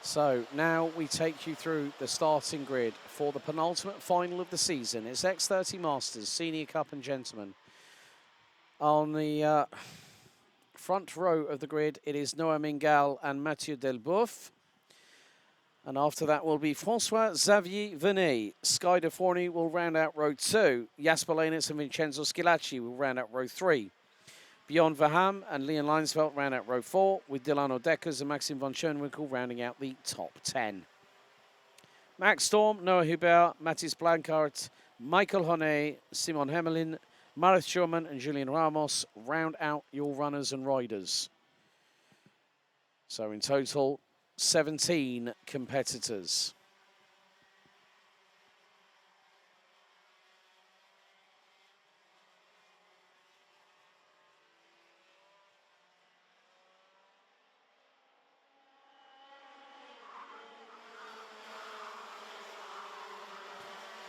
So now we take you through the starting grid for the penultimate final of the season. It's X30 Masters, Senior Cup and Gentlemen. On the front row of the grid, it is Noah Mingal and Mathieu Delboeuf. And after that will be François-Xavier Venet. Sky de Forny will round out row 2. Jasper Leynitz and Vincenzo Schilacci will round out row 3. Bjorn Verham and Leon Leinsveld round out row 4, with Delano Deckers and Maxim von Schoenwinkel rounding out the top 10. Max Storm, Noah Hubert, Mathis Blancart, Michael Honnet, Simon Hemelin, Marit Schurman and Julian Ramos round out your runners and riders. So in total, 17 competitors.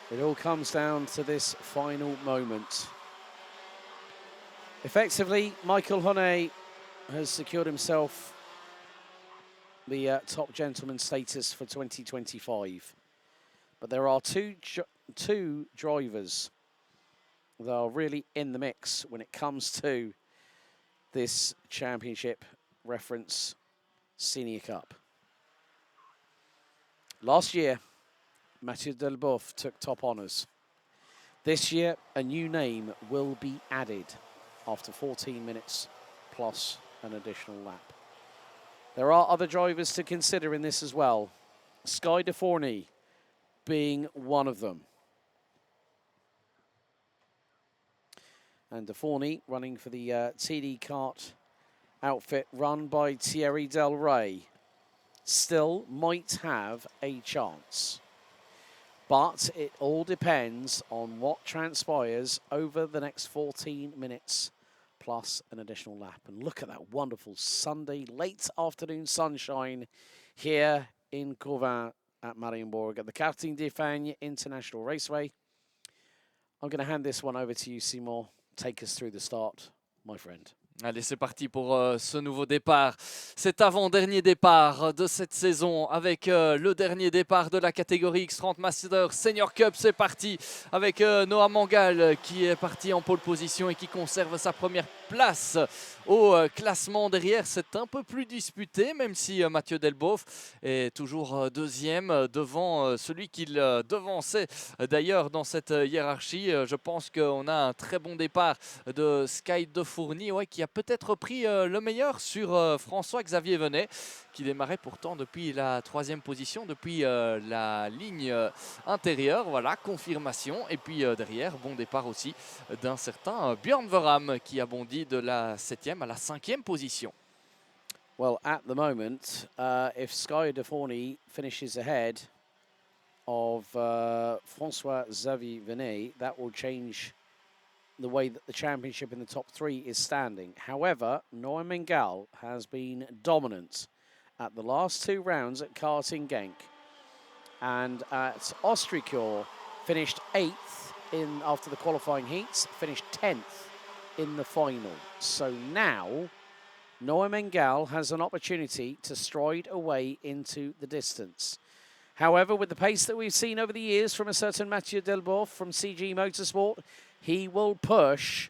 It all comes down to this final moment. Effectively, Michael Honnet has secured himself the top gentleman status for 2025. But there are two drivers that are really in the mix when it comes to this championship reference Senior Cup. Last year, Mathieu Delboeuf took top honours. This year, a new name will be added after 14 minutes plus an additional lap. There are other drivers to consider in this as well. Sky de Forny being one of them. And de Forny running for the TD Kart outfit run by Thierry Del Rey still might have a chance. But it all depends on what transpires over the next 14 minutes plus an additional lap. And look at that wonderful Sunday late afternoon sunshine here in Cauvin at Mariembourg at the Karting d'Espagne International Raceway. I'm going to hand this one over to you, Simon. Take us through the start, my friend. Allez, c'est parti pour ce nouveau départ. Cet avant-dernier départ de cette saison avec le dernier départ de la catégorie X30 Master Senior Cup. C'est parti avec Noah Mangal qui est parti en pole position et qui conserve sa première place au classement. Derrière, c'est un peu plus disputé, même si Mathieu Delboeuf est toujours deuxième devant celui qu'il devançait. D'ailleurs, dans cette hiérarchie, je pense qu'on a un très bon départ de Sky de Fourny, ouais, qui a peut-être pris le meilleur sur François-Xavier Venet, qui démarrait pourtant depuis la 3e position, depuis la ligne intérieure. Voilà, confirmation. Et puis derrière, bon départ aussi d'un certain Bjorn Verham qui a bondi de la 7e à la 5e position. Well, at the moment, if Sky de Forny finishes ahead of François-Xavier Venet, that will change the way that the championship in the top 3 is standing. However, Noah Mingal has been dominant at the last 2 rounds at Karting Genk, and at Austricourt finished 8th in after the qualifying heats, finished 10th in the final. So now Noah Mingal has an opportunity to stride away into the distance. However, with the pace that we've seen over the years from a certain Mathieu Delboeuf from CG Motorsport, he will push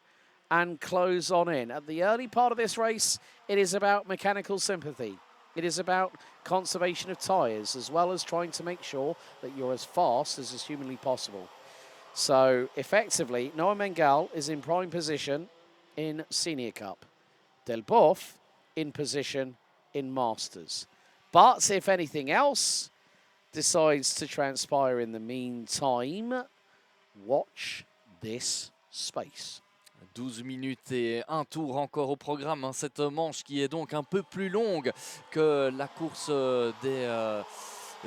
and close on in. At the early part of this race, it is about mechanical sympathy. It is about conservation of tyres, as well as trying to make sure that you're as fast as is humanly possible. So, effectively, Noah Mingal is in prime position in Senior Cup. Delboeuf in position in Masters. But if anything else decides to transpire in the meantime, watch this space. 12 minutes et un tour encore au programme, hein, cette manche qui est donc un peu plus longue que la course des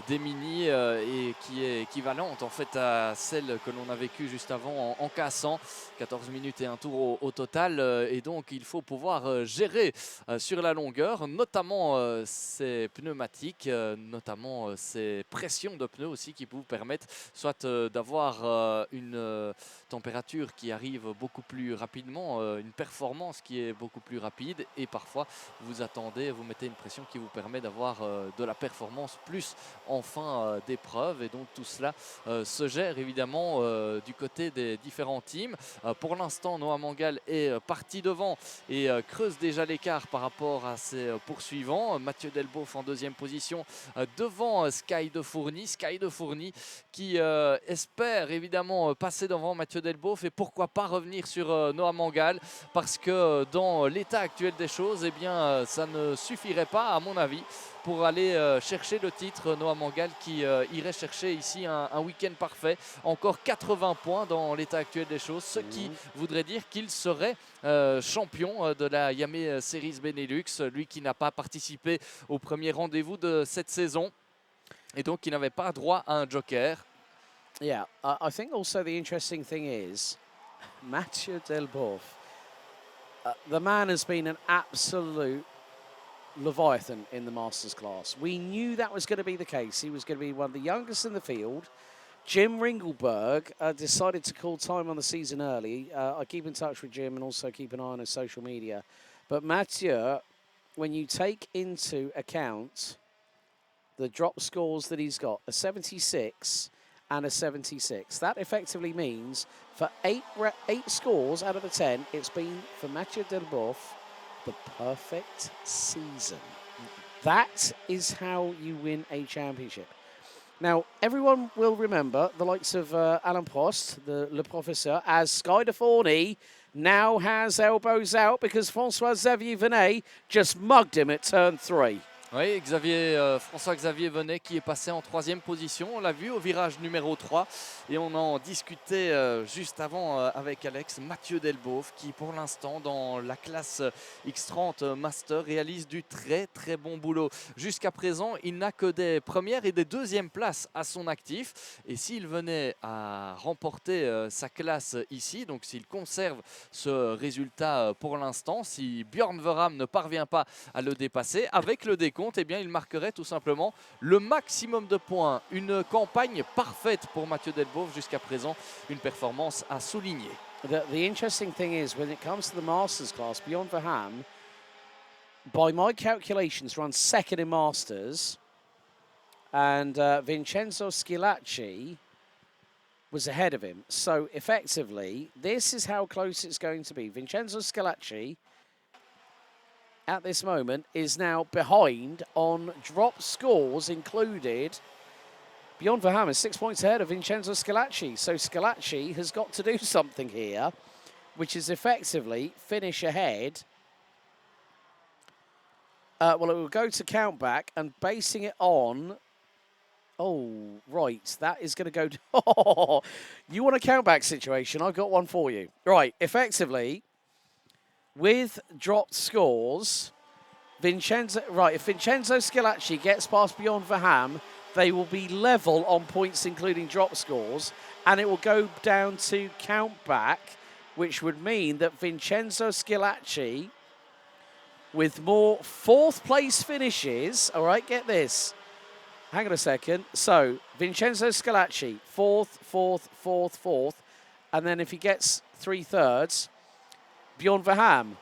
des mini et qui est équivalente en fait à celle que l'on a vécue juste avant en cassant. 14 minutes et un tour au total et donc il faut pouvoir gérer sur la longueur, notamment ces pneumatiques, notamment ces pressions de pneus aussi qui vous permettent soit d'avoir une température qui arrive beaucoup plus rapidement, une performance qui est beaucoup plus rapide et parfois vous attendez, vous mettez une pression qui vous permet d'avoir de la performance plus en fin d'épreuve et donc tout cela se gère évidemment du côté des différents teams. Pour l'instant, Noah Mangal est parti devant et creuse déjà l'écart par rapport à ses poursuivants. Mathieu Delboeuf en deuxième position devant Sky de Fourny. Sky de Fourny qui espère évidemment passer devant Mathieu Delboeuf et pourquoi pas revenir sur Noah Mangal parce que dans l'état actuel des choses, eh bien, ça ne suffirait pas à mon avis pour aller chercher le titre. Noah Mangal qui irait chercher ici un week-end parfait. Encore 80 points dans l'état actuel des choses, ce qui voudrait dire qu'il serait champion de la Iame Series Benelux, lui qui n'a pas participé au premier rendez-vous de cette saison et donc qui n'avait pas droit à un joker. Yeah, I think also the interesting thing is Mathieu Delboeuf. The man has been an absolute Leviathan in the Masters class. We knew that was going to be the case. He was going to be one of the youngest in the field. Jim Ringleberg decided to call time on the season early. I keep in touch with Jim and also keep an eye on his social media. But Mathieu, when you take into account the drop scores that he's got, a 76 and a 76, that effectively means for eight scores out of the 10, it's been for Mathieu Delboeuf the perfect season. That is how you win a championship. Now, everyone will remember the likes of Alain Prost, Le Professeur, as Sky de Fourny now has elbows out because François-Xavier Venet just mugged him at turn 3. Oui, François-Xavier Venet qui est passé en troisième position. On l'a vu au virage numéro 3 et on en discutait juste avant avec Alex. Mathieu Delboeuf qui pour l'instant dans la classe X30 Master réalise du très très bon boulot. Jusqu'à présent, il n'a que des premières et des deuxièmes places à son actif. Et s'il venait à remporter sa classe ici, donc s'il conserve ce résultat pour l'instant, si Björn Verham ne parvient pas à le dépasser, avec le décompte, eh bien, il marquerait tout simplement le maximum de points. Une campagne parfaite pour Mathieu Delboeuf jusqu'à présent, une performance à souligner. The interesting thing is, when it comes to the Masters class, Bjorn Verham, by my calculations, runs second in Masters, and Vincenzo Schilacci was ahead of him. So, effectively, this is how close it's going to be. Vincenzo Schilacci, at this moment, is now behind on drop scores included. Bjorn Verham is 6 points ahead of Vincenzo Schilacci. So Schilacci has got to do something here, which is effectively finish ahead. Well, it will go to count back and basing it on... Oh, right. That is going to go... Oh, you want a count back situation? I've got one for you. Right, effectively... With dropped scores, if Vincenzo Schilacci gets past Bjorn Verham, they will be level on points including drop scores, and it will go down to count back, which would mean that Vincenzo Schilacci, with more fourth place finishes, all right, get this. Hang on a second. So, Vincenzo Schilacci, fourth, and then if he gets 3/3, Bjorn Verham,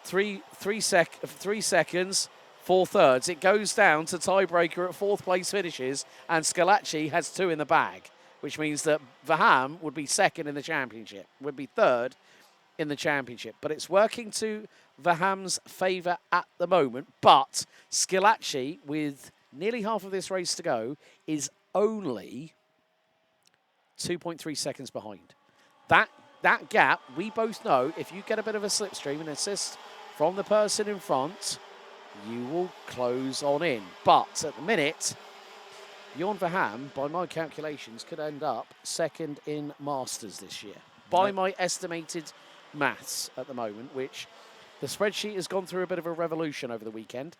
3 seconds, 4/3. It goes down to tiebreaker at fourth place finishes, and Schilacci has 2 in the bag, which means that Verham would be second in the championship, would be third in the championship. But it's working to Verham's favour at the moment. But Schilacci, with nearly half of this race to go, is only 2.3 seconds behind. That gap, we both know, if you get a bit of a slipstream and assist from the person in front, you will close on in. But at the minute, Bjorn Verham, by my calculations, could end up second in Masters this year. By my estimated maths at the moment, which the spreadsheet has gone through a bit of a revolution over the weekend,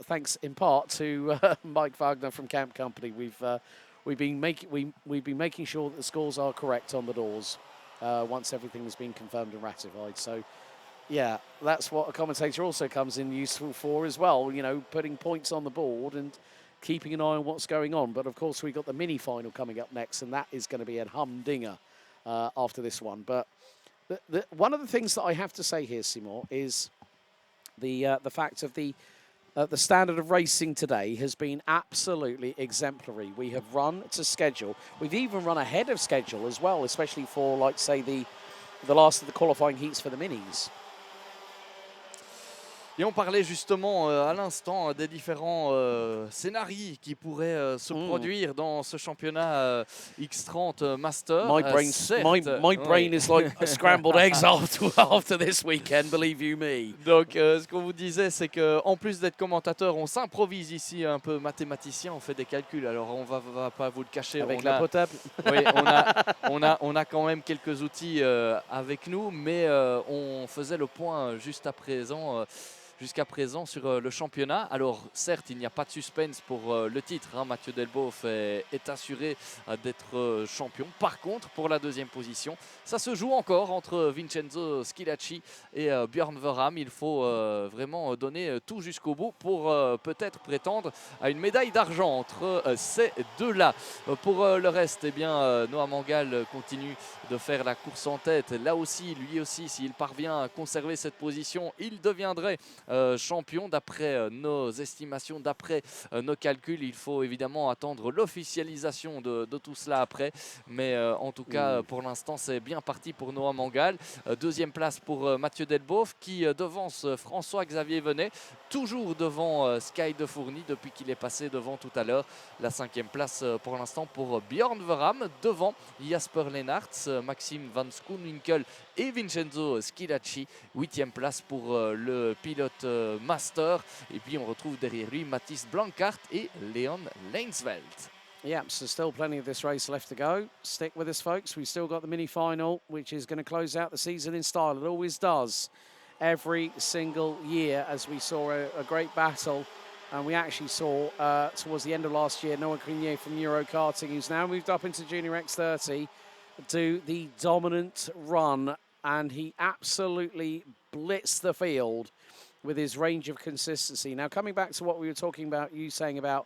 thanks in part to Mike Wagner from Camp Company. We've been making sure that the scores are correct on the doors once everything has been confirmed and ratified. So, yeah, that's what a commentator also comes in useful for as well. You know, putting points on the board and keeping an eye on what's going on. But of course, we've got the mini final coming up next, and that is going to be a humdinger after this one. But one of the things that I have to say here, Simon, is the fact of the standard of racing today has been absolutely exemplary. We have run to schedule. We've even run ahead of schedule as well, especially for, like, say, the last of the qualifying heats for the minis. Et on parlait justement à l'instant des différents scénarios qui pourraient se produire dans ce championnat X30 Master. My brain is like scrambled eggs after this weekend, believe you me. Donc ce qu'on vous disait, c'est qu'en plus d'être commentateur, on s'improvise ici un peu mathématicien, on fait des calculs. Alors on va pas vous le cacher. Avec la potable. Oui, on a quand même quelques outils avec nous, mais on faisait le point jusqu'à présent sur le championnat. Alors certes, il n'y a pas de suspense pour le titre, hein. Mathieu Delboeuf est assuré d'être champion. Par contre, pour la deuxième position, ça se joue encore entre Vincenzo Schilacci et Björn Verham. Il faut vraiment donner tout jusqu'au bout pour peut-être prétendre à une médaille d'argent entre ces deux-là. Pour le reste, eh bien, Noah Mangal continue de faire la course en tête. Là aussi, lui aussi, s'il parvient à conserver cette position, il deviendrait champion. D'après nos estimations, d'après nos calculs, il faut évidemment attendre l'officialisation de tout cela après. Mais en tout cas, pour l'instant, c'est bien parti pour Noah Mangal. Deuxième place pour Mathieu Delboeuf qui devance François-Xavier Venet, toujours devant Sky de Fourny depuis qu'il est passé devant tout à l'heure. La cinquième place pour l'instant pour Björn Verham, devant Jasper Leenaerts, Maxime Van Schoonwinkel et Vincenzo Schilacci. Huitième place pour le pilote Master. Et puis on retrouve derrière lui Mathis Blancart et Leon Leinsveld. Yeah, so still plenty of this race left to go. Stick with us, folks. We've still got the mini-final, which is going to close out the season in style. It always does every single year, as we saw a great battle. And we actually saw, towards the end of last year, Noah Grenier from Euro Karting, who's now moved up into Junior X30, do the dominant run. And he absolutely blitzed the field with his range of consistency. Now, coming back to what we were talking about, you saying about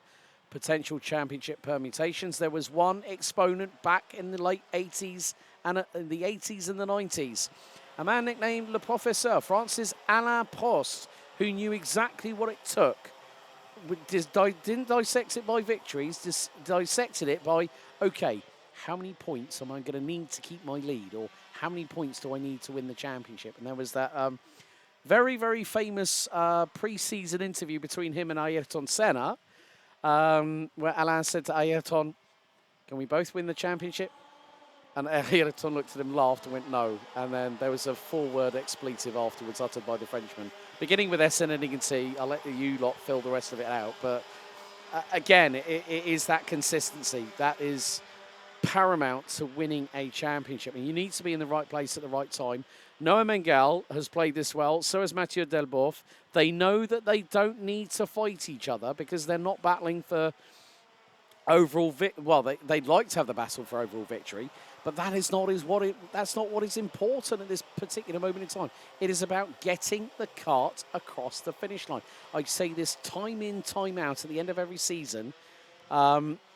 potential championship permutations, there was one exponent back in the late 80s and the 80s and the 90s. A man nicknamed Le Professeur, Francis Alain Prost, who knew exactly what it took. Didn't dissect it by victories, just dissected it by, okay, how many points am I going to need to keep my lead? Or how many points do I need to win the championship? And there was that very, very famous pre-season interview between him and Ayrton Senna, where Alain said to Ayrton, can we both win the championship? And Ayrton looked at him, laughed and went, no. And then there was a four-word expletive afterwards uttered by the Frenchman, beginning with S and ending in T. I'll let you lot fill the rest of it out. But again, it is that consistency. That is paramount to winning a championship. And you need to be in the right place at the right time. Noah Mangal has played this well, so has Mathieu Delboeuf. They know that they don't need to fight each other because they're not battling for overall they'd like to have the battle for overall victory, but that's not what is important at this particular moment in time. It is about getting the cart across the finish line. I say this time in, time out at the end of every season.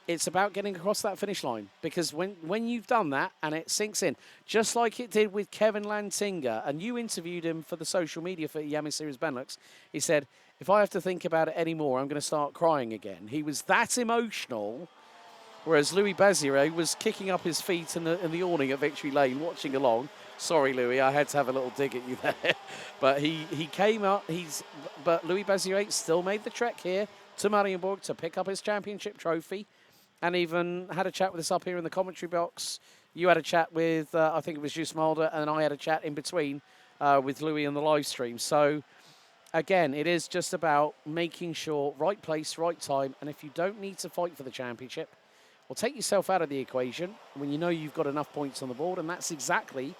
It's about getting across that finish line, because when you've done that and it sinks in, just like it did with Kevin Lantinga, and you interviewed him for the social media for Iame Series Benelux, he said, if I have to think about it anymore, I'm going to start crying again. He was that emotional, whereas Louis Bazire was kicking up his feet in the awning at Victory Lane, watching along. Sorry, Louis, I had to have a little dig at you there. But he came up, but Louis Bazire still made the trek here to Mariembourg to pick up his championship trophy. And even had a chat with us up here in the commentary box. You had a chat with, I think it was Jus Mulder, and I had a chat in between with Louis on the live stream. So, again, it is just about making sure, right place, right time, and if you don't need to fight for the championship, well, take yourself out of the equation when you know you've got enough points on the board, and that's exactly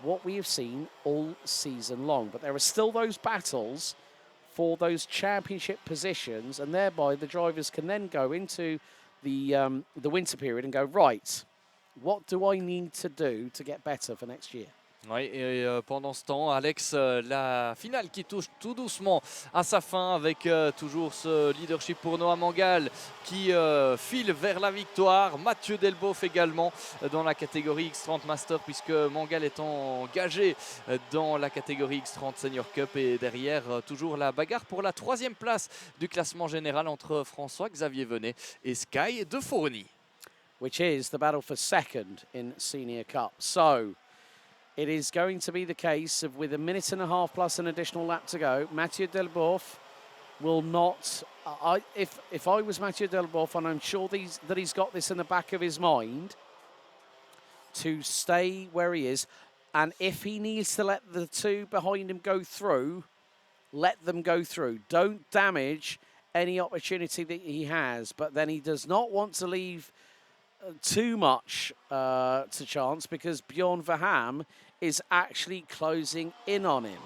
what we have seen all season long. But there are still those battles for those championship positions, and thereby the drivers can then go into the winter period and go, right, what do I need to do to get better for next year? Oui, et pendant ce temps, Alex, la finale qui touche tout doucement à sa fin avec toujours ce leadership pour Noah Mangal qui file vers la victoire. Mathieu Delboeuf également dans la catégorie X30 Master puisque Mangal est engagé dans la catégorie X30 Senior Cup et derrière toujours la bagarre pour la 3e place du classement général entre François-Xavier Venet et Sky de Fourny. Which is the battle for second in Senior Cup. So it is going to be the case of, with a minute and a half plus an additional lap to go, Mathieu Delboeuf will not. If I was Mathieu Delboeuf, and I'm sure that he's got this in the back of his mind, to stay where he is, and if he needs to let the two behind him go through, let them go through. Don't damage any opportunity that he has, but then he does not want to leave too much to chance because Bjorn Verham is actually closing in on him.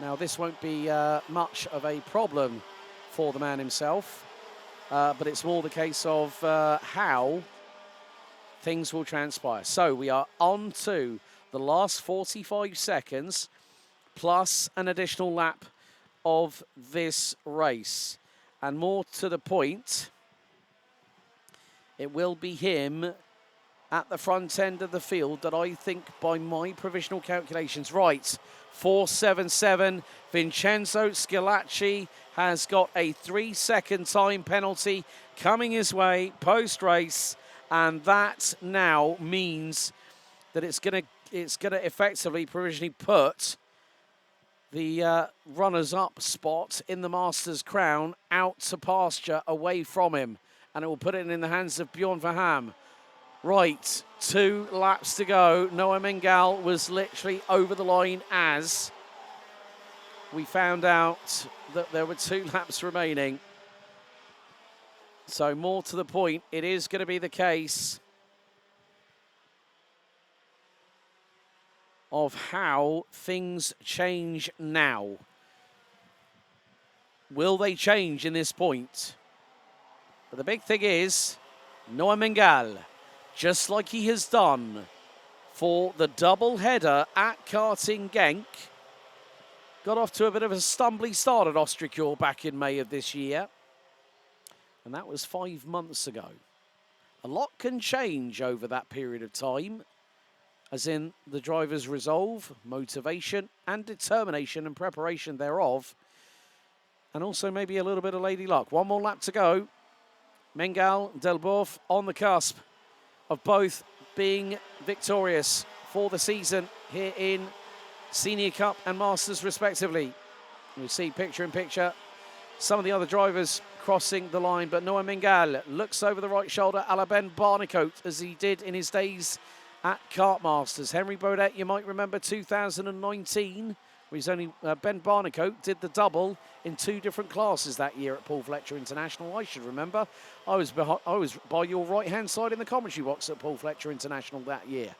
Now, this won't be much of a problem for the man himself, but it's more the case of how things will transpire. So we are on to the last 45 seconds plus an additional lap of this race. And more to the point, it will be him at the front end of the field that I think, by my provisional calculations, right, 477, Vincenzo Scilacci has got a 3-second time penalty coming his way post-race, and that now means that it's gonna effectively provisionally put the runners-up spot in the Masters crown out to pasture away from him, and it will put it in the hands of Bjorn Verham. Right, 2 laps to go. Noah Mengal was literally over the line as we found out that there were 2 laps remaining. So more to the point, it is going to be the case of how things change now. Will they change in this point? But the big thing is, Noah Mengal, just like he has done for the double header at Karting Genk, got off to a bit of a stumbly start at Austricure back in May of this year. And that was 5 months ago. A lot can change over that period of time, as in the driver's resolve, motivation and determination and preparation thereof. And also maybe a little bit of lady luck. 1 more lap to go. Mengal, Delboeuf on the cusp of both being victorious for the season here in Senior Cup and Masters respectively. We see picture in picture some of the other drivers crossing the line, but Noah Mengal looks over the right shoulder a la Ben Barnicoat, as he did in his days at Kart Masters. Henry Baudet, you might remember 2019, where he's only Ben Barnicoat did the double in 2 different classes that year at Paul Fletcher International. I should remember. I was by your right-hand side in the commentary box at Paul Fletcher International that year.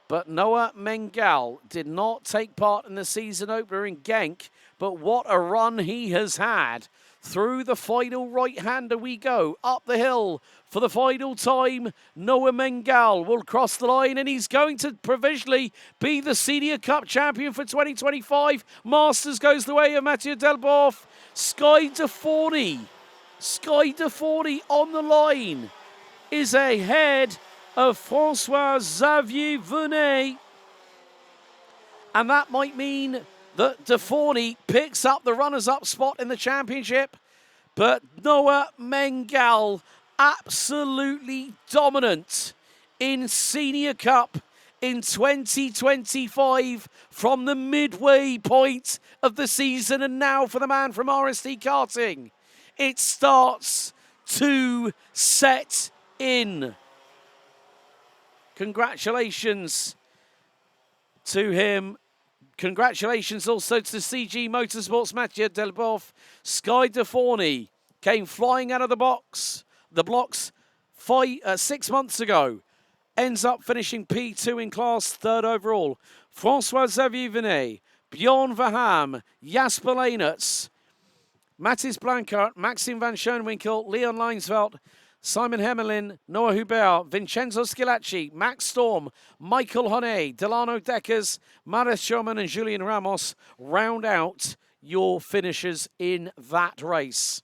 But Noah Mengal did not take part in the season opener in Genk, but what a run he has had. Through the final right-hander we go, up the hill for the final time. Noah Mengal will cross the line, and he's going to provisionally be the Senior Cup champion for 2025. Masters goes the way of Mathieu Delboeuf. Sky de Fourny on the line is ahead of François-Xavier Venet. And that might mean that De Fourny picks up the runners-up spot in the championship. But Noah Mengal, absolutely dominant in Senior Cup in 2025 from the midway point of the season. And now for the man from RST Karting, it starts to set in. Congratulations to him. Congratulations also to CG Motorsports' Mathieu Delboeuf. Sky de Fourny came flying out of the blocks 6 months ago. ends up finishing P2 in class, third overall. François-Xavier Venet, Bjorn Verham, Jasper Leinert, Mathis Blankert, Maxim van Schoenwinkel, Leon Leinsveld, Simon Hemelin, Noah Hubert, Vincenzo Schilacci, Max Storm, Michael Honnet, Delano Deckers, Maris Schumann and Julian Ramos round out your finishers in that race.